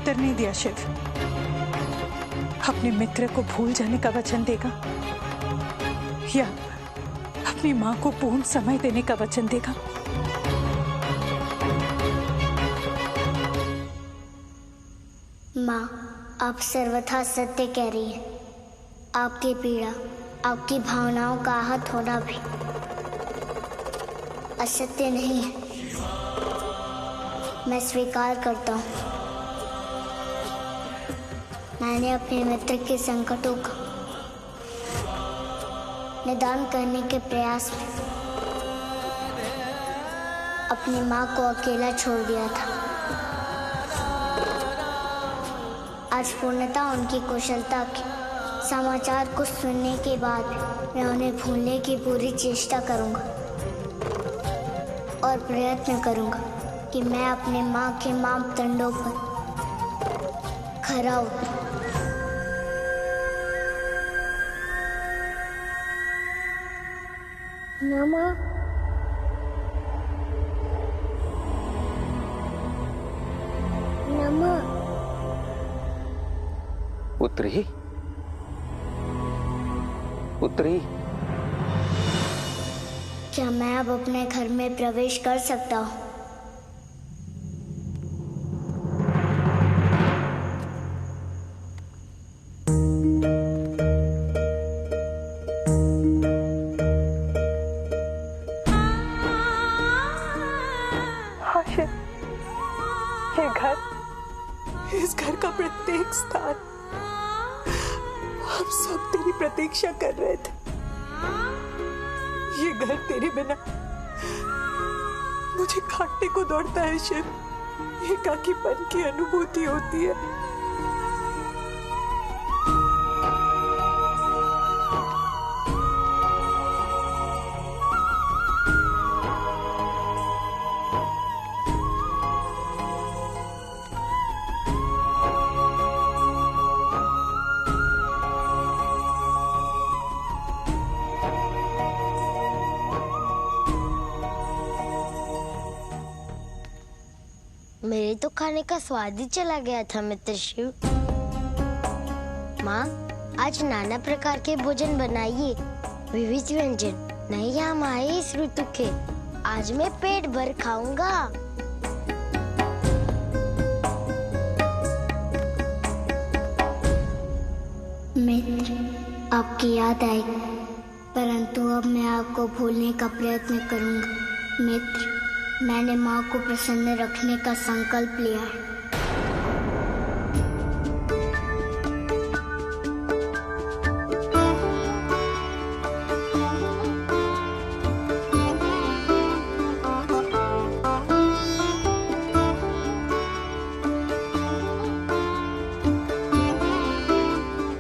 उत्तर नहीं दिया शिव। अपने मित्र को भूल जाने का वचन देगा या अपनी मां को पूर्ण समय देने का वचन देगा? माँ, आप सर्वथा सत्य कह रही हैं। आपकी पीड़ा, आपकी भावनाओं का आहत होना भी असत्य नहीं है। मैं स्वीकार करता हूँ, मैंने अपने मित्र के संकटों का निदान करने के प्रयास में अपनी माँ को अकेला छोड़ दिया था। आज पूर्णतः उनकी कुशलता के समाचार को सुनने के बाद मैं उन्हें भूलने की पूरी चेष्टा करूंगा और प्रयत्न करूंगा कि मैं अपने माँ के मापदंडों पर खरा उतरूं। मामा, मामा। पुत्री, पुत्री, क्या मैं अब अपने घर में प्रवेश कर सकता हूँ? ये घर, इस घर का प्रत्येक स्थान हम सब तेरी प्रतीक्षा कर रहे थे। ये घर तेरे बिना मुझे काटने को दौड़ता है शिव। एकाकीपन की अनुभूति होती है। मेरे तो खाने का स्वाद ही चला गया था मित्र शिव। माँ, आज नाना प्रकार के भोजन बनाइए, विविध व्यंजन नहीं हम आए इस ऋतु के। आज मैं पेट भर खाऊंगा। मित्र, आपकी याद आई, परंतु अब मैं आपको भूलने का प्रयत्न करूंगा। मित्र, मैंने माँ को प्रसन्न रखने का संकल्प लिया है।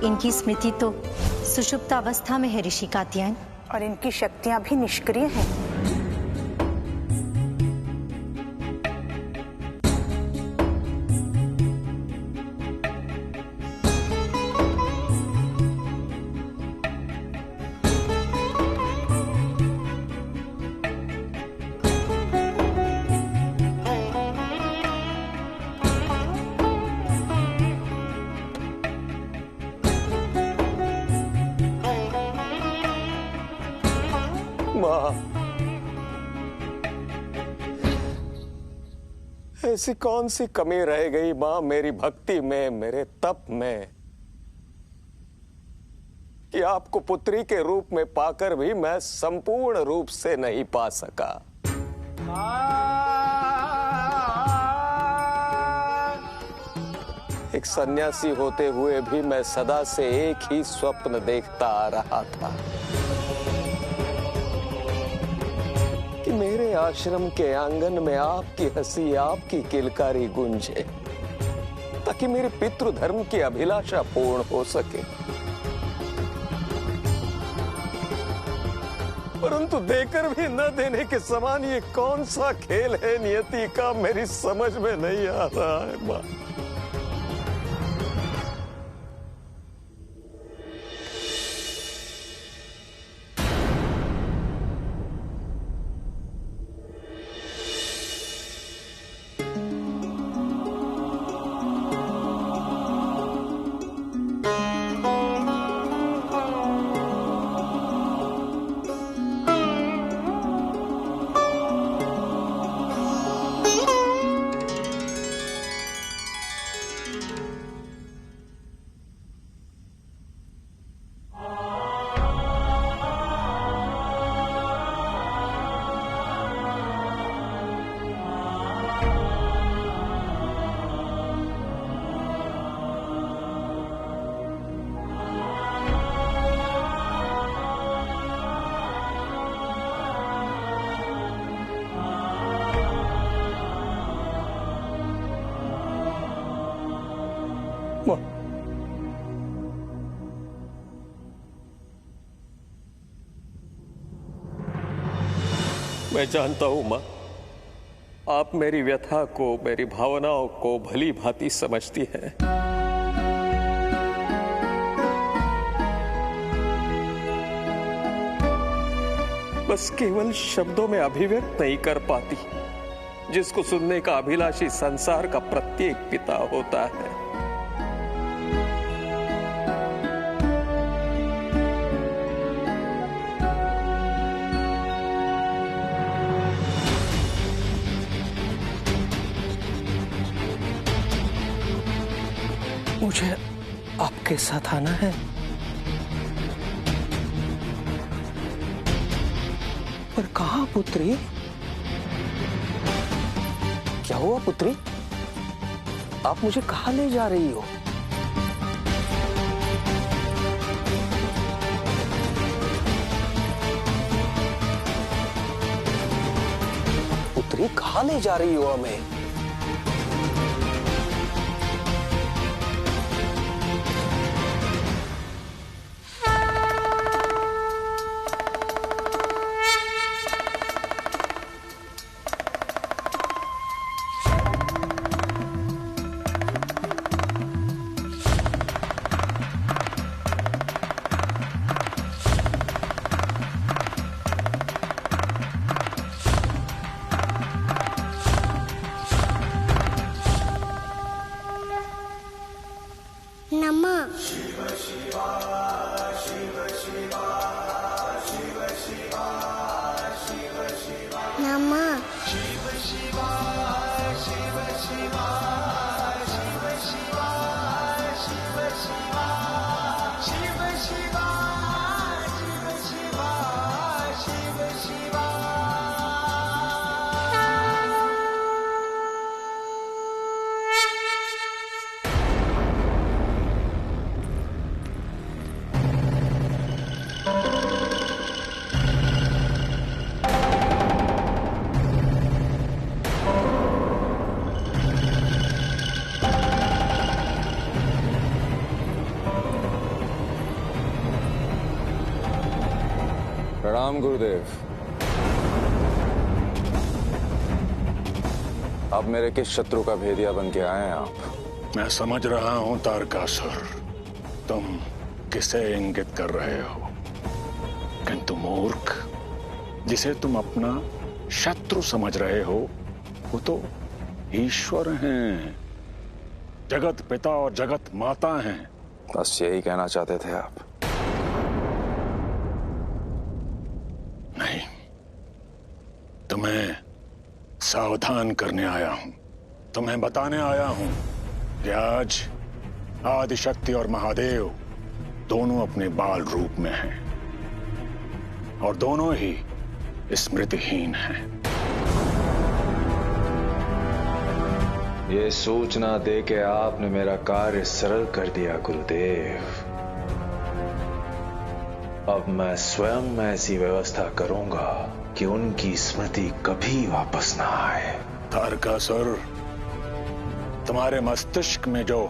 इनकी स्मृति तो सुषुप्त अवस्था में है ऋषि कात्यायन, और इनकी शक्तियां भी निष्क्रिय हैं। ऐसी कौन सी कमी रह गई मां मेरी भक्ति में, मेरे तप में, कि आपको पुत्री के रूप में पाकर भी मैं संपूर्ण रूप से नहीं पा सका। एक सन्यासी होते हुए भी मैं सदा से एक ही स्वप्न देखता आ रहा था कि मेरे आश्रम के आंगन में आपकी हंसी, आपकी किलकारी गूंजे, ताकि मेरे पितृधर्म की अभिलाषा पूर्ण हो सके। परंतु देकर भी न देने के समान ये कौन सा खेल है नियति का, मेरी समझ में नहीं आ रहा है मां। मां, मैं जानता हूं मां, आप मेरी व्यथा को, मेरी भावनाओं को भली भांति समझती हैं। बस केवल शब्दों में अभिव्यक्त नहीं कर पाती, जिसको सुनने का अभिलाषी संसार का प्रत्येक पिता होता है। मुझे आपके साथ आना है। पर कहाँ पुत्री? क्या हुआ पुत्री? आप मुझे कहाँ ले जा रही हो? पुत्री कहाँ ले जा रही हो हमें? प्रणाम गुरुदेव। अब मेरे किस शत्रु का भेदिया बन के आए हैं आप? मैं समझ रहा हूं तारकासुर, तुम किसे इंगित कर रहे हो, किंतु मूर्ख, जिसे तुम अपना शत्रु समझ रहे हो वो तो ईश्वर हैं, जगत पिता और जगत माता हैं। बस यही कहना चाहते थे आप? नहीं, तुम्हें सावधान करने आया हूं, तुम्हें बताने आया हूं कि आज आदिशक्ति और महादेव दोनों अपने बाल रूप में हैं और दोनों ही स्मृतिहीन हैं। ये सूचना देके आपने मेरा कार्य सरल कर दिया गुरुदेव। अब मैं स्वयं ऐसी व्यवस्था करूंगा कि उनकी स्मृति कभी वापस ना आए। तारकासुर, तुम्हारे मस्तिष्क में जो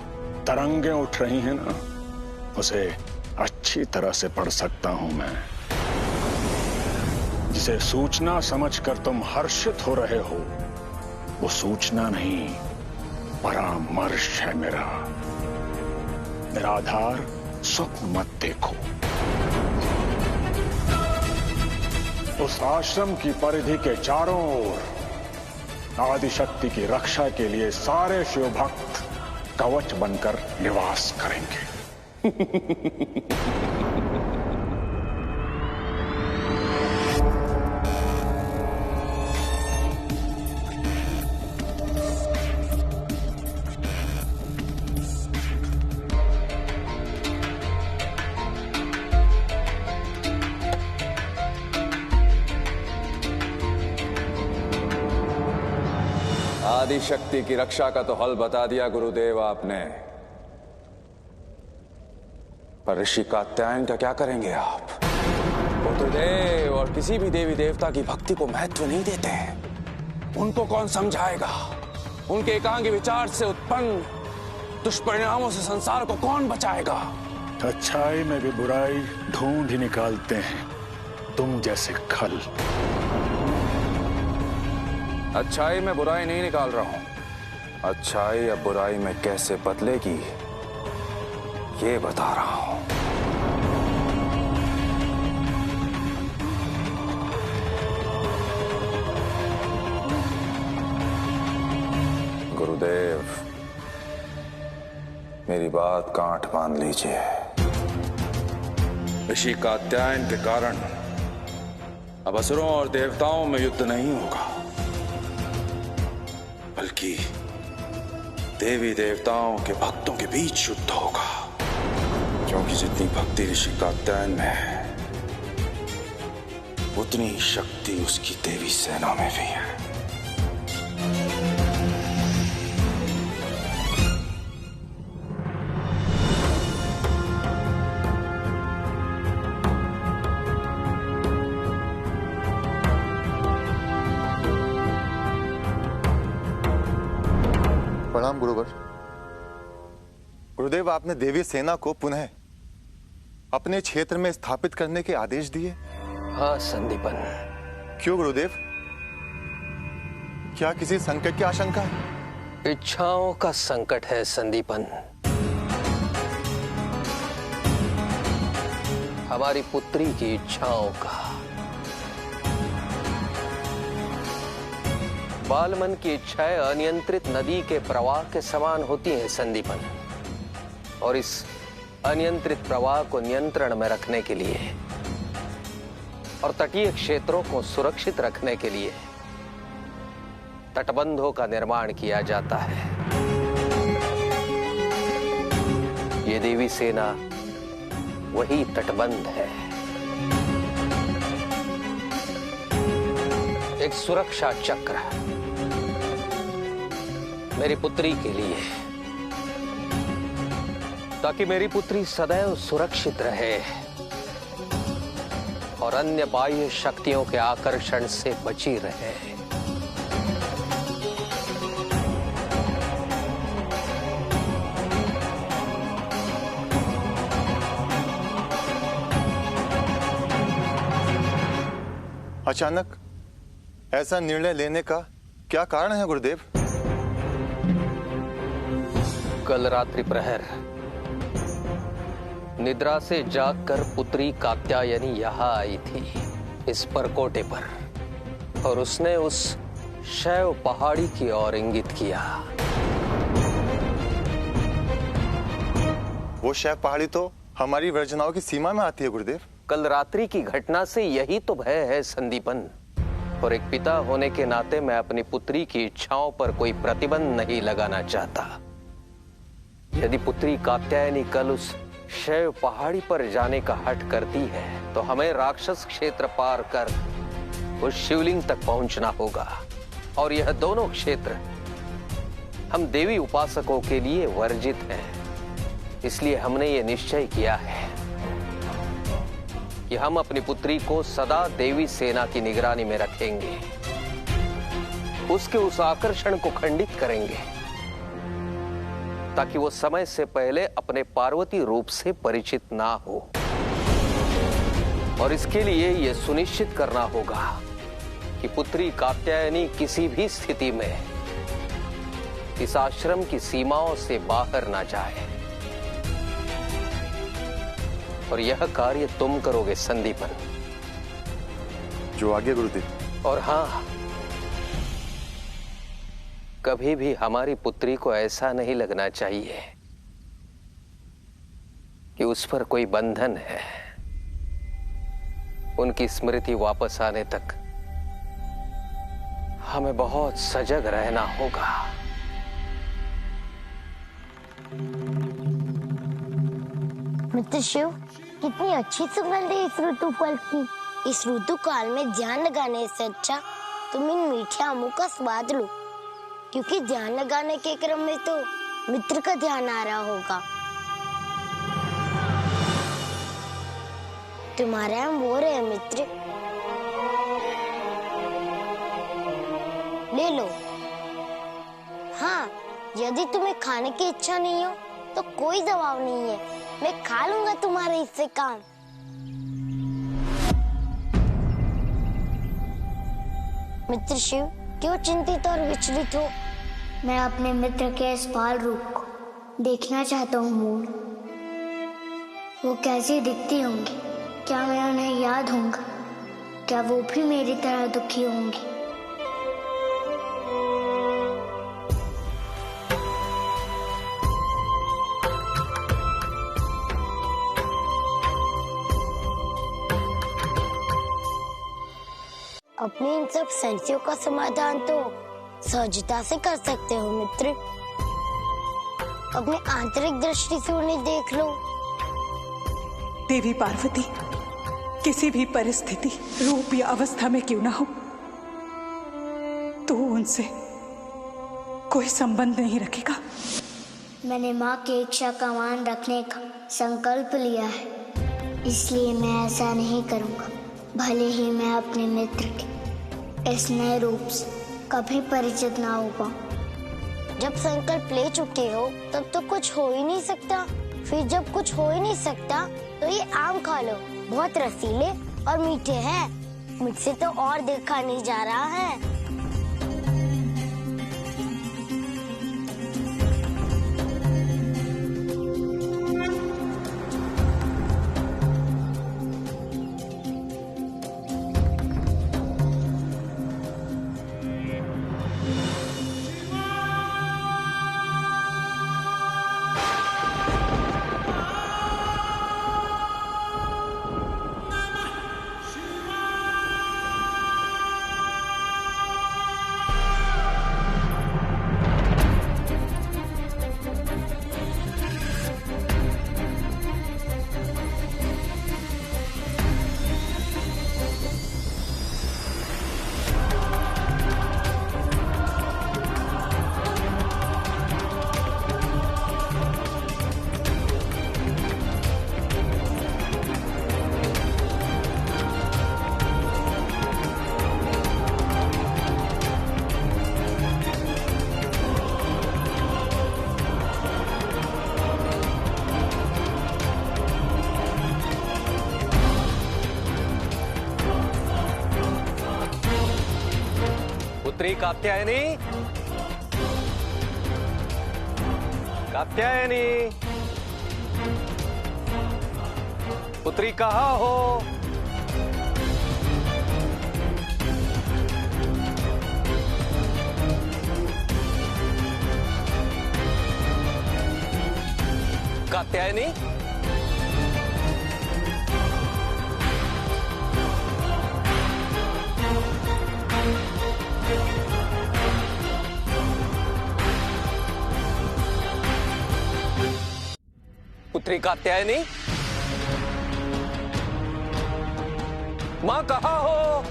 तरंगें उठ रही हैं ना, उसे अच्छी तरह से पढ़ सकता हूं मैं। जिसे सूचना समझकर तुम हर्षित हो रहे हो, वो सूचना नहीं, परामर्श है मेरा। निराधार स्वप्न मत देखो। उस आश्रम की परिधि के चारों ओर आदिशक्ति की रक्षा के लिए सारे शिव भक्त कवच बनकर निवास करेंगे। आदिशक्ति की रक्षा का तो हल बता दिया गुरुदेव आपने, पर ऋषि कात्यायन का क्या करेंगे आप? वो तो देव और किसी भी देवी देवता की भक्ति को महत्व नहीं देते। उनको कौन समझाएगा? उनके एकांगी विचार से उत्पन्न दुष्परिणामों से संसार को कौन बचाएगा? अच्छाई में भी बुराई ढूंढ ही निकालते हैं तुम जैसे खल। अच्छाई में बुराई नहीं निकाल रहा हूं। अच्छाई या बुराई में कैसे बदलेगी ये बता रहा हूं। गुरुदेव, मेरी बात गांठ बांध लीजिए। ऋषि कात्यायन के कारण अब असुरों और देवताओं में युद्ध नहीं होगा, बल्कि देवी देवताओं के भक्तों के बीच युद्ध होगा। क्योंकि जितनी भक्ति ऋषि कात्यायन में है, उतनी ही शक्ति उसकी देवी सेना में भी है। प्रणाम गुरुवर। गुरुदेव, आपने देवी सेना को पुनः अपने क्षेत्र में स्थापित करने के आदेश दिए। हाँ संदीपन। क्यों गुरुदेव? क्या किसी संकट की आशंका है? इच्छाओं का संकट है संदीपन। हमारी पुत्री की इच्छाओं का। बालमन की इच्छाएं अनियंत्रित नदी के प्रवाह के समान होती हैं संदीपन, और इस अनियंत्रित प्रवाह को नियंत्रण में रखने के लिए और तटीय क्षेत्रों को सुरक्षित रखने के लिए तटबंधों का निर्माण किया जाता है। ये देवी सेना वही तटबंध है, एक सुरक्षा चक्र मेरी पुत्री के लिए, ताकि मेरी पुत्री सदैव सुरक्षित रहे और अन्य बाह्य शक्तियों के आकर्षण से बची रहे। अचानक ऐसा निर्णय लेने का क्या कारण है गुरुदेव? कल रात्रि प्रहर निद्रा से जागकर पुत्री कात्यायनी यहाँ आई थी, इस परकोटे पर, और उसने उस शैव पहाड़ी की ओर इंगित किया। वो शैव पहाड़ी तो हमारी वर्जनाओं की सीमा में आती है गुरुदेव। कल रात्रि की घटना से यही तो भय है संदीपन, और एक पिता होने के नाते मैं अपनी पुत्री की इच्छाओं पर कोई प्रतिबंध नहीं लगाना चाहता। यदि पुत्री कात्यायनी कल उस शैव पहाड़ी पर जाने का हठ करती है, तो हमें राक्षस क्षेत्र पार कर उस शिवलिंग तक पहुंचना होगा, और यह दोनों क्षेत्र हम देवी उपासकों के लिए वर्जित हैं। इसलिए हमने ये निश्चय किया है कि हम अपनी पुत्री को सदा देवी सेना की निगरानी में रखेंगे, उसके उस आकर्षण को खंडित करेंगे, ताकि वो समय से पहले अपने पार्वती रूप से परिचित ना हो। और इसके लिए यह सुनिश्चित करना होगा कि पुत्री कात्यायनी किसी भी स्थिति में इस आश्रम की सीमाओं से बाहर ना जाए। और यह कार्य तुम करोगे संदीपन। जो आगे गुरुदेव। और हाँ, कभी भी हमारी पुत्री को ऐसा नहीं लगना चाहिए कि उस पर कोई बंधन है। उनकी स्मृति वापस आने तक हमें बहुत सजग रहना होगा। मित्र शिव, कितनी अच्छी सुगंध है इस ऋतु फल की। इस ऋतु काल में ध्यान लगाने से अच्छा तुम इन मीठे आमों का स्वाद लो, क्योंकि ध्यान लगाने के क्रम में तो मित्र का ध्यान आ रहा होगा। तुम्हारे आम वो रहे मित्र, ले लो। हाँ, यदि तुम्हें खाने की इच्छा नहीं हो तो कोई दबाव नहीं है, मैं खा लूंगा तुम्हारे हिस्से का। मित्र शिव, क्यों चिंतित और विचलित हो? मैं अपने मित्र के इस बाल रूप को देखना चाहता हूँ मूल। वो कैसी दिखती होंगी? क्या मैं उन्हें याद होऊंगा? क्या वो भी मेरी तरह दुखी होंगी? अपनी इन सब संशयों का समाधान तो सहजता से कर सकते हो मित्र। अपनी आंतरिक दृष्टि से उन्हें देख लो। देवी पार्वती किसी भी परिस्थिति, रूप या अवस्था में क्यों ना हो, तो उनसे कोई संबंध नहीं रखेगा। मैंने माँ की इच्छा का मान रखने का संकल्प लिया है, इसलिए मैं ऐसा नहीं करूँगा। भले ही मैं अपने मित्र के इस नए रूप से कभी परिचित ना हो पाऊं। जब संकल्प ले चुके हो तब तो कुछ हो ही नहीं सकता। फिर जब कुछ हो ही नहीं सकता तो ये आम खा लो, बहुत रसीले और मीठे हैं। मुझसे तो और देखा नहीं जा रहा है। पुत्री कात्यायनी, कात्यायनी, पुत्री कहाँ हो? कात्यायनी, पुत्री कात्यायनी, मां कहाँ हो?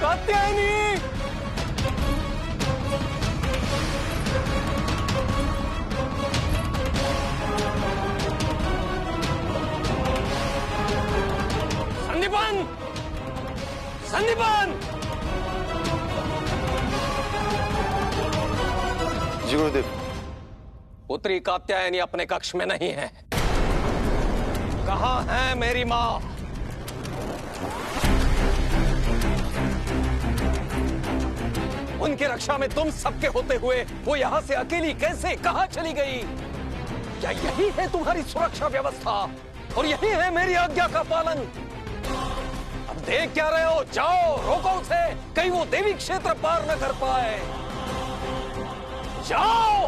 कात्यायनी, संदीपन, संदीपन। जी गुरुदेव। पुत्री कात्यायनी अपने कक्ष में नहीं है। कहाँ है मेरी माँ? उनकी रक्षा में तुम सबके होते हुए वो यहाँ से अकेली कैसे, कहाँ चली गई? क्या यही है तुम्हारी सुरक्षा व्यवस्था और यही है मेरी आज्ञा का पालन? अब देख क्या रहे हो? जाओ, रोको उसे, कहीं वो देवी क्षेत्र पार न कर पाए। जाओ।